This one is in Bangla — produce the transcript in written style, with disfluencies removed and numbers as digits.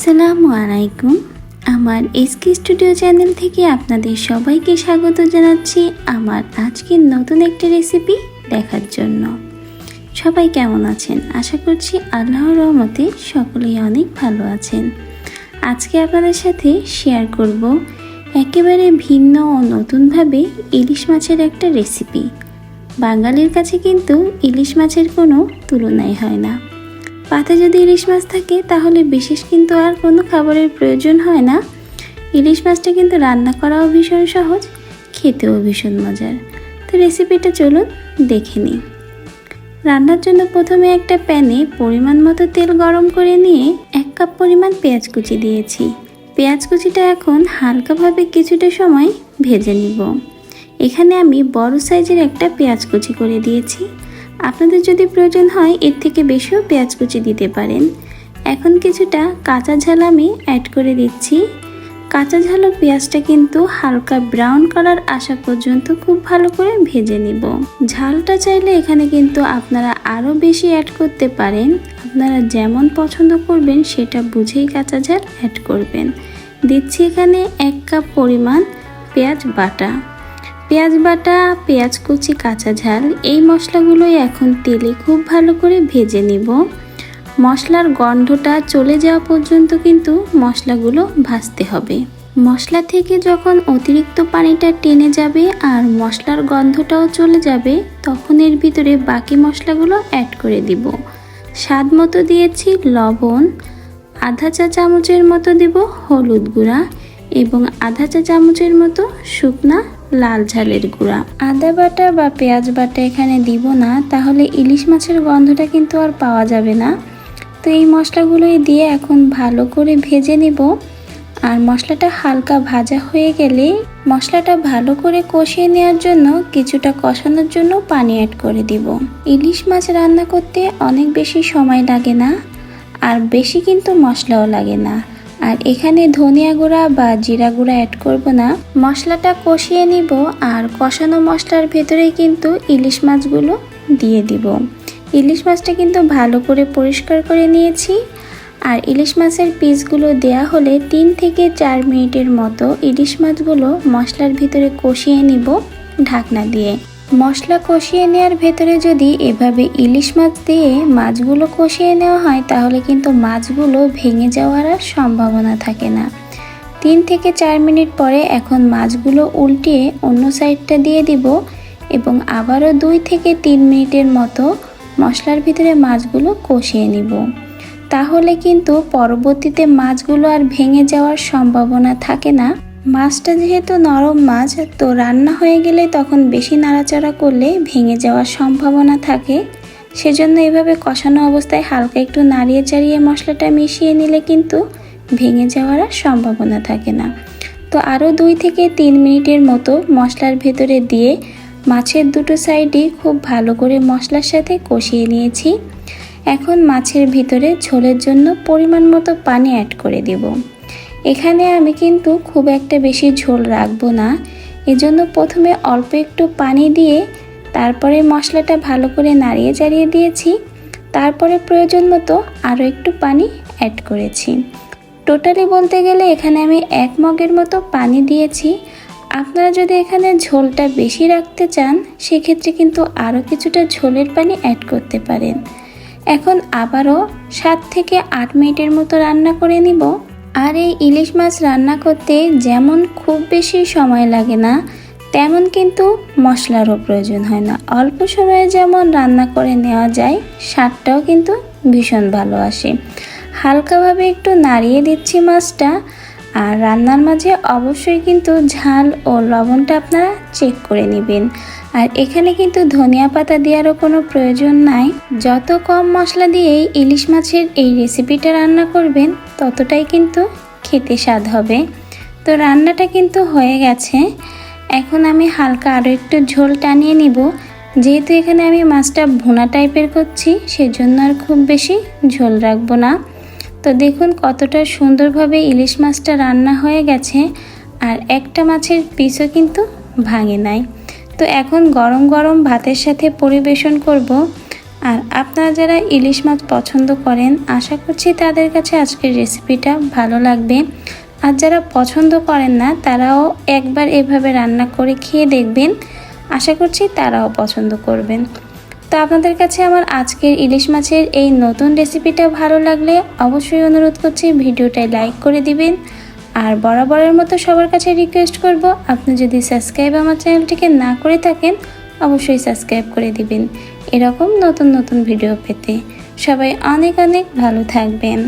আসসালামু আলাইকুম। আমার এসকে স্টুডিও চ্যানেল থেকে আপনাদের সবাইকে স্বাগত জানাচ্ছি আমার আজকের নতুন একটি রেসিপি দেখার জন্য। সবাই কেমন আছেন? আশা করছি আল্লাহর রহমতে সকলেই অনেক ভালো আছেন। আজকে আপনাদের সাথে শেয়ার করব একেবারে ভিন্ন ও নতুনভাবে ইলিশ মাছের একটা রেসিপি। বাঙালির কাছে কিন্তু ইলিশ মাছের কোনো তুলনাই হয় না। পাতে যদি ইলিশ মাছ থাকে তাহলে বিশেষ কিন্তু আর কোনো খাবারের প্রয়োজন হয় না। ইলিশ মাছটা কিন্তু রান্না করাও ভীষণ সহজ, খেতেও ভীষণ মজার। তো রেসিপিটা চলুন দেখে নিই। রান্নার জন্য প্রথমে একটা প্যানে পরিমাণ মতো তেল গরম করে নিয়ে 1 কাপ পরিমাণ পেঁয়াজ কুচি দিয়েছি। পেঁয়াজ কুচিটা এখন হালকাভাবে কিছুটা সময় ভেজে নিব। এখানে আমি বড় সাইজের একটা পেঁয়াজ কুচি করে দিয়েছি। আপনাদের যদি প্রয়োজন হয় এর থেকে বেশিও পেঁয়াজ কুচি দিতে পারেন। এখন কিছুটা কাঁচা ঝাল আমি অ্যাড করে দিচ্ছি। কাঁচা ঝাল ও পেঁয়াজটা কিন্তু হালকা ব্রাউন কালার আসা পর্যন্ত খুব ভালো করে ভেজে নিব। ঝালটা চাইলে এখানে কিন্তু আপনারা আরও বেশি অ্যাড করতে পারেন। আপনারা যেমন পছন্দ করবেন সেটা বুঝেই কাঁচা ঝাল অ্যাড করবেন। দিচ্ছি এখানে 1 কাপ পরিমাণ পেঁয়াজ বাটা। পেঁয়াজ বাটা, পেঁয়াজ কুচি, কাঁচা ঝাল এই মশলাগুলোই এখন তেলে খুব ভালো করে ভেজে নিব। মশলার গন্ধটা চলে যাওয়া পর্যন্ত কিন্তু মশলাগুলো ভাজতে হবে। মশলা থেকে যখন অতিরিক্ত পানিটা টেনে যাবে আর মশলার গন্ধটাও চলে যাবে তখন এর ভিতরে বাকি মশলাগুলো অ্যাড করে দিব। স্বাদ মতো দিয়েছি লবণ, আধা চা চামচের মতো দিব হলুদ গুঁড়া এবং আধা চা চামচের মতো শুকনা লাল ঝালের গুঁড়া। আদা বাটা বা পেঁয়াজ বাটা এখানে দিব না, তাহলে ইলিশ মাছের গন্ধটা কিন্তু আর পাওয়া যাবে না। তো এই মশলাগুলোই দিয়ে এখন ভালো করে ভেজে নিব। আর মশলাটা হালকা ভাজা হয়ে গেলে মশলাটা ভালো করে কষিয়ে নেওয়ার জন্য কিছুটা কষানোর জন্য পানি অ্যাড করে দিব। ইলিশ মাছ রান্না করতে অনেক বেশি সময় লাগে না আর বেশি কিন্তু মশলাও লাগে না। আর এখানে ধনিয়া গুঁড়া বা জিরা গুঁড়া অ্যাড করব না। মশলাটা কষিয়ে নিব আর কষানো মশলার ভেতরেই কিন্তু ইলিশ মাছগুলো দিয়ে দিব। ইলিশ মাছটা কিন্তু ভালো করে পরিষ্কার করে নিয়েছি। আর ইলিশ মাছের পিসগুলো দেয়া হলে 3 থেকে 4 মিনিটের মতো ইলিশ মাছগুলো মশলার ভিতরে কষিয়ে নিব ঢাকনা দিয়ে। মশলা কষিয়ে নেওয়ার ভেতরে যদি এভাবে ইলিশ মাছ দিয়ে মাছগুলো কষিয়ে নেওয়া হয় তাহলে কিন্তু মাছগুলো ভেঙে যাওয়ার আর সম্ভাবনা থাকে না। 3 থেকে 4 মিনিট পরে এখন মাছগুলো উল্টিয়ে অন্য সাইডটা দিয়ে দিব এবং আবারও 2 থেকে 3 মিনিটের মতো মশলার ভিতরে মাছগুলো কষিয়ে নিব। তাহলে কিন্তু পরবর্তীতে মাছগুলো আর ভেঙে যাওয়ার সম্ভাবনা থাকে না। মাছটা যেহেতু নরম মাছ, তো রান্না হয়ে গেলে তখন বেশি নাড়াচাড়া করলে ভেঙে যাওয়ার সম্ভাবনা থাকে। সেজন্য এভাবে কষানো অবস্থায় হালকা একটু নাড়িয়ে চাড়িয়ে মশলাটা মিশিয়ে নিলে কিন্তু ভেঙে যাওয়ার আর সম্ভাবনা থাকে না। তো আরও 2 থেকে 3 মিনিটের মতো মশলার ভেতরে দিয়ে মাছের দুটো সাইডই খুব ভালো করে মশলার সাথে কষিয়ে নিয়েছি। এখন মাছের ভিতরে ঝোলের জন্য পরিমাণ মতো পানি অ্যাড করে দেব। এখানে আমি কিন্তু খুব একটা বেশি ঝোল রাখবো না, এজন্য প্রথমে অল্প একটু পানি দিয়ে তারপরে মশলাটা ভালো করে নাড়িয়ে চাড়িয়ে দিয়েছি। তারপরে প্রয়োজন মতো আরও একটু পানি অ্যাড করেছি। টোটালি বলতে গেলে এখানে আমি 1 মগের মতো পানি দিয়েছি। আপনারা যদি এখানে ঝোলটা বেশি রাখতে চান সেক্ষেত্রে কিন্তু আরও কিছুটা ঝোলের পানি অ্যাড করতে পারেন। এখন আবারও 7 থেকে 8 মিনিটের মতো রান্না করে নিব। আর এই ইলিশ মাছ রান্না করতে যেমন খুব বেশি সময় লাগে না তেমন কিন্তু মশলারও প্রয়োজন হয় না। অল্প সময়ে যেমন রান্না করে নেওয়া যায়, স্বাদটাও কিন্তু ভীষণ ভালো আসে। হালকাভাবে একটু নাড়িয়ে দিচ্ছি মাছটা। আর রান্নার মাঝে অবশ্যই কিন্তু ঝাল ও লবণটা আপনারা চেক করে নেবেন। আর এখানে কিন্তু ধনিয়া পাতা দেওয়ারও কোনো প্রয়োজন নাই। যত কম মশলা দিয়েই ইলিশ মাছের এই রেসিপিটা রান্না করবেন ততটাই কিন্তু খেতে স্বাদ হবে। তো রান্নাটা কিন্তু হয়ে গেছে। এখন আমি হালকা আরও একটু ঝোল টানিয়ে নিব। যেহেতু এখানে আমি মাছটা ভুনা টাইপের করছি সেজন্য আর খুব বেশি ঝোল রাখবো না। তো দেখুন কতটা সুন্দরভাবে ইলিশ মাছটা রান্না হয়ে গেছে আর একটা মাছের পিসও কিন্তু ভাঙে নাই। তো এখন গরম গরম ভাতের সাথে পরিবেশন করব। আর আপনারা যারা ইলিশ মাছ পছন্দ করেন আশা করছি তাদের কাছে আজকের রেসিপিটা ভালো লাগবে। আর যারা পছন্দ করেন না তারাও একবার এভাবে রান্না করে খেয়ে দেখবেন, আশা করছি তারাও পছন্দ করবেন। তো আপনাদের কাছে আমার আজকের ইলিশ মাছের এই নতুন রেসিপিটা ভালো লাগলে অবশ্যই অনুরোধ করছি ভিডিওটায় লাইক করে দিবেন। আর বরাবরের মতো সবার কাছে রিকোয়েস্ট করব, আপনি যদি সাবস্ক্রাইব আমার চ্যানেলটিকে না করে থাকেন অবশ্যই সাবস্ক্রাইব করে দিবেন এরকম নতুন নতুন ভিডিও পেতে। সবাই অনেক অনেক ভালো থাকবেন।